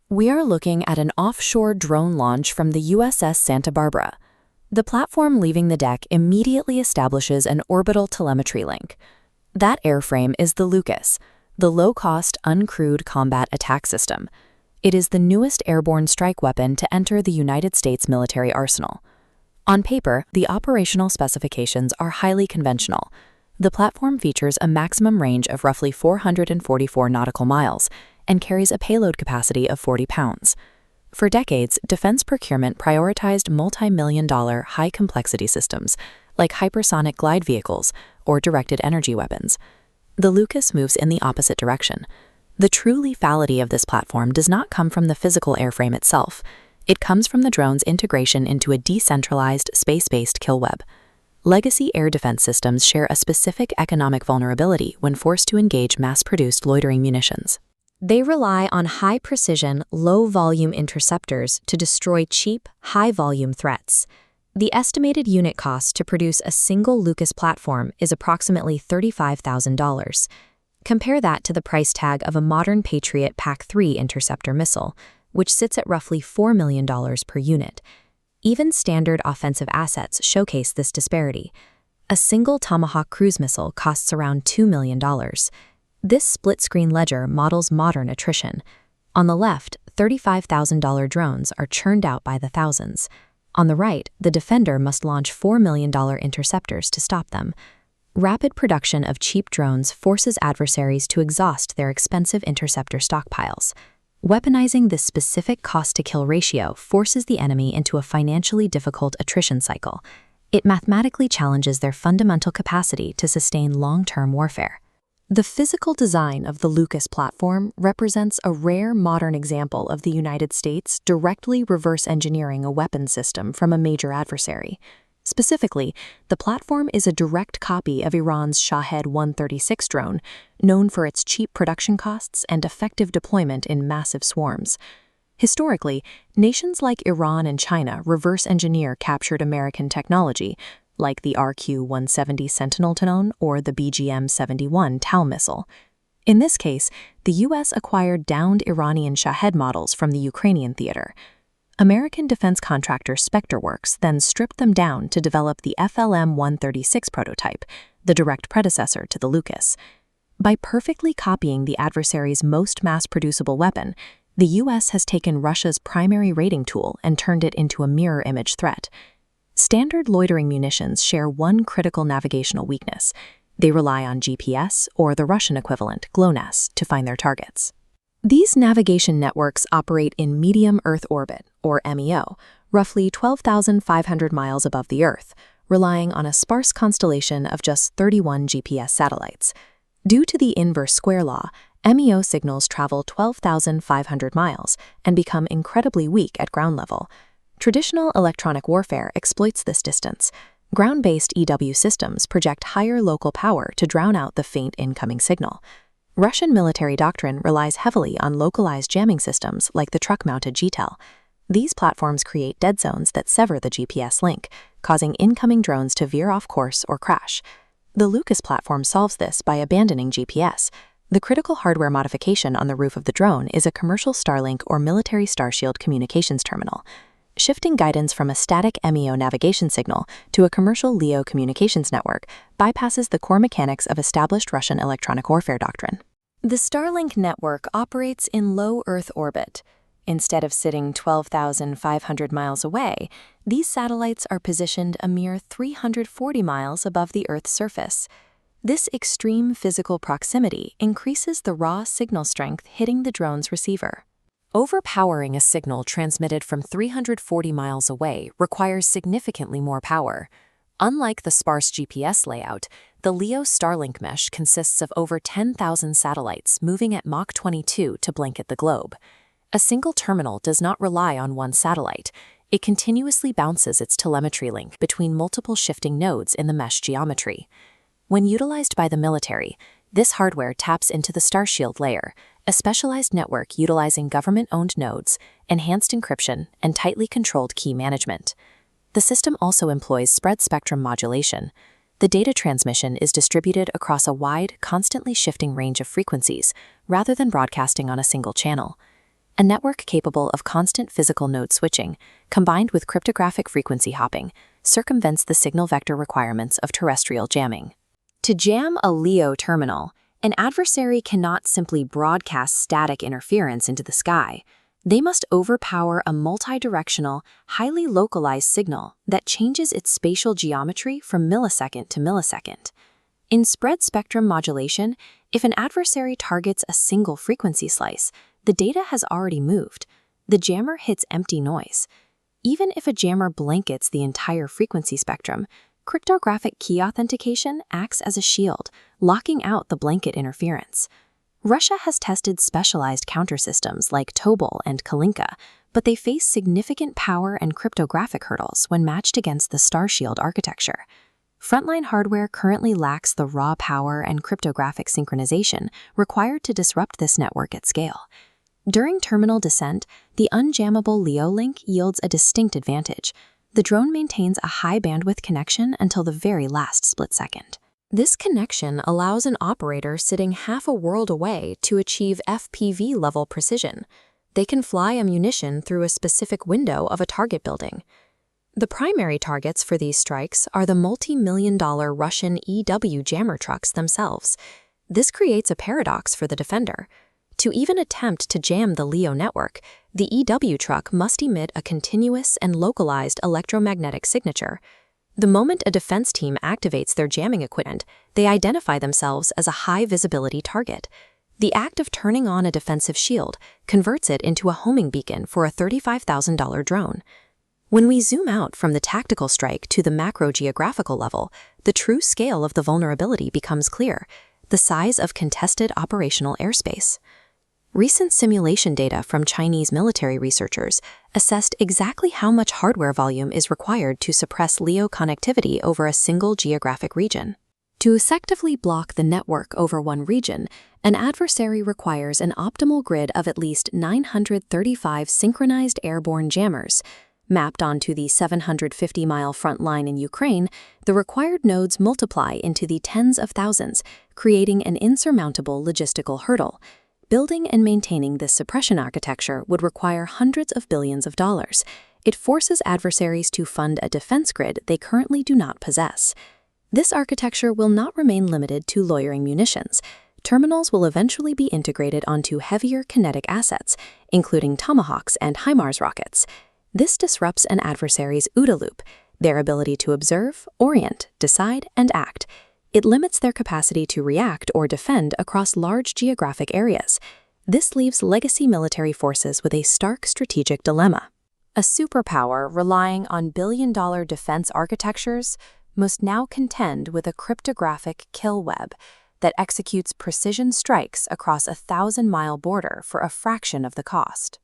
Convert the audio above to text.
We are looking at an offshore drone launch from the USS Santa Barbara. The platform leaving the deck immediately establishes an orbital telemetry link. That airframe is the Lucas, the low-cost Uncrewed Combat Attack System. It is the newest airborne strike weapon to enter the United States military arsenal. On paper, the operational specifications are highly conventional. The platform features a maximum range of roughly 444 nautical miles and carries a payload capacity of 40 pounds. For decades, defense procurement prioritized multi-million-dollar high-complexity systems like hypersonic glide vehicles or directed energy weapons. The Lucas moves in the opposite direction. The true lethality of this platform does not come from the physical airframe itself. It comes from the drone's integration into a decentralized, space-based kill web. Legacy air defense systems share a specific economic vulnerability when forced to engage mass-produced loitering munitions. They rely on high-precision, low-volume interceptors to destroy cheap, high-volume threats. The estimated unit cost to produce a single Lucas platform is approximately $35,000. Compare that to the price tag of a modern Patriot PAC-3 interceptor missile, which sits at roughly $4 million per unit. Even standard offensive assets showcase this disparity. A single Tomahawk cruise missile costs around $2 million. This split-screen ledger models modern attrition. On the left, $35,000 drones are churned out by the thousands. On the right, the defender must launch $4 million interceptors to stop them. Rapid production of cheap drones forces adversaries to exhaust their expensive interceptor stockpiles. Weaponizing this specific cost-to-kill ratio forces the enemy into a financially difficult attrition cycle. It mathematically challenges their fundamental capacity to sustain long-term warfare. The physical design of the Lucas platform represents a rare modern example of the United States directly reverse engineering a weapons system from a major adversary. Specifically, the platform is a direct copy of Iran's Shahed 136 drone, known for its cheap production costs and effective deployment in massive swarms. Historically, nations like Iran and China reverse engineer captured American technology, like the RQ-170 Sentinel drone or the BGM-71 TAL missile. In this case, the U.S. acquired downed Iranian Shahed models from the Ukrainian theater. American defense contractor SpectreWorks then stripped them down to develop the FLM-136 prototype, the direct predecessor to the Lucas. By perfectly copying the adversary's most mass-producible weapon, the U.S. has taken Russia's primary rating tool and turned it into a mirror image threat. Standard loitering munitions share one critical navigational weakness. They rely on GPS, or the Russian equivalent, GLONASS, to find their targets. These navigation networks operate in medium Earth orbit, or MEO, roughly 12,500 miles above the Earth, relying on a sparse constellation of just 31 GPS satellites. Due to the inverse square law, MEO signals travel 12,500 miles and become incredibly weak at ground level. Traditional electronic warfare exploits this distance. Ground-based EW systems project higher local power to drown out the faint incoming signal. Russian military doctrine relies heavily on localized jamming systems like the truck-mounted GTEL. These platforms create dead zones that sever the GPS link, causing incoming drones to veer off course or crash. The Lucas platform solves this by abandoning GPS. The critical hardware modification on the roof of the drone is a commercial Starlink or military Starshield communications terminal. Shifting guidance from a static MEO navigation signal to a commercial LEO communications network bypasses the core mechanics of established Russian electronic warfare doctrine. The Starlink network operates in low Earth orbit. Instead of sitting 12,500 miles away, these satellites are positioned a mere 340 miles above the Earth's surface. This extreme physical proximity increases the raw signal strength hitting the drone's receiver. Overpowering a signal transmitted from 340 miles away requires significantly more power. Unlike the sparse GPS layout, the LEO Starlink mesh consists of over 10,000 satellites moving at Mach 22 to blanket the globe. A single terminal does not rely on one satellite. It continuously bounces its telemetry link between multiple shifting nodes in the mesh geometry. When utilized by the military, this hardware taps into the Starshield layer, a specialized network utilizing government-owned nodes, enhanced encryption, and tightly controlled key management. The system also employs spread spectrum modulation. The data transmission is distributed across a wide, constantly shifting range of frequencies, rather than broadcasting on a single channel. a network capable of constant physical node switching, combined with cryptographic frequency hopping, circumvents the signal vector requirements of terrestrial jamming. To jam a LEO terminal, an adversary cannot simply broadcast static interference into the sky. They must overpower a multidirectional, highly localized signal that changes its spatial geometry from millisecond to millisecond. In spread spectrum modulation, if an adversary targets a single frequency slice, the data has already moved. The jammer hits empty noise. Even if a jammer blankets the entire frequency spectrum, cryptographic key authentication acts as a shield, locking out the blanket interference. Russia has tested specialized countersystems like Tobol and Kalinka, but they face significant power and cryptographic hurdles when matched against the Starshield architecture. Frontline hardware currently lacks the raw power and cryptographic synchronization required to disrupt this network at scale. During terminal descent, the unjammable LEO link yields a distinct advantage. The drone maintains a high bandwidth connection until the very last split second. This connection allows an operator sitting half a world away to achieve FPV-level precision. They can fly a munition through a specific window of a target building. The primary targets for these strikes are the multi-million-dollar Russian EW jammer trucks themselves. This creates a paradox for the defender. To even attempt to jam the LEO network, the EW truck must emit a continuous and localized electromagnetic signature. The moment a defense team activates their jamming equipment, they identify themselves as a high-visibility target. The act of turning on a defensive shield converts it into a homing beacon for a $35,000 drone. When we zoom out from the tactical strike to the macro-geographical level, the true scale of the vulnerability becomes clear: the size of contested operational airspace. Recent simulation data from Chinese military researchers assessed exactly how much hardware volume is required to suppress LEO connectivity over a single geographic region. To effectively block the network over one region, an adversary requires an optimal grid of at least 935 synchronized airborne jammers. Mapped onto the 750-mile front line in Ukraine, the required nodes multiply into the tens of thousands, creating an insurmountable logistical hurdle. Building and maintaining this suppression architecture would require hundreds of billions of dollars. It forces adversaries to fund a defense grid they currently do not possess. This architecture will not remain limited to loitering munitions. Terminals will eventually be integrated onto heavier kinetic assets, including Tomahawks and HIMARS rockets. This disrupts an adversary's OODA loop, their ability to observe, orient, decide, and act. It limits their capacity to react or defend across large geographic areas. This leaves legacy military forces with a stark strategic dilemma. A superpower relying on billion-dollar defense architectures must now contend with a cryptographic kill web that executes precision strikes across a 1,000-mile border for a fraction of the cost.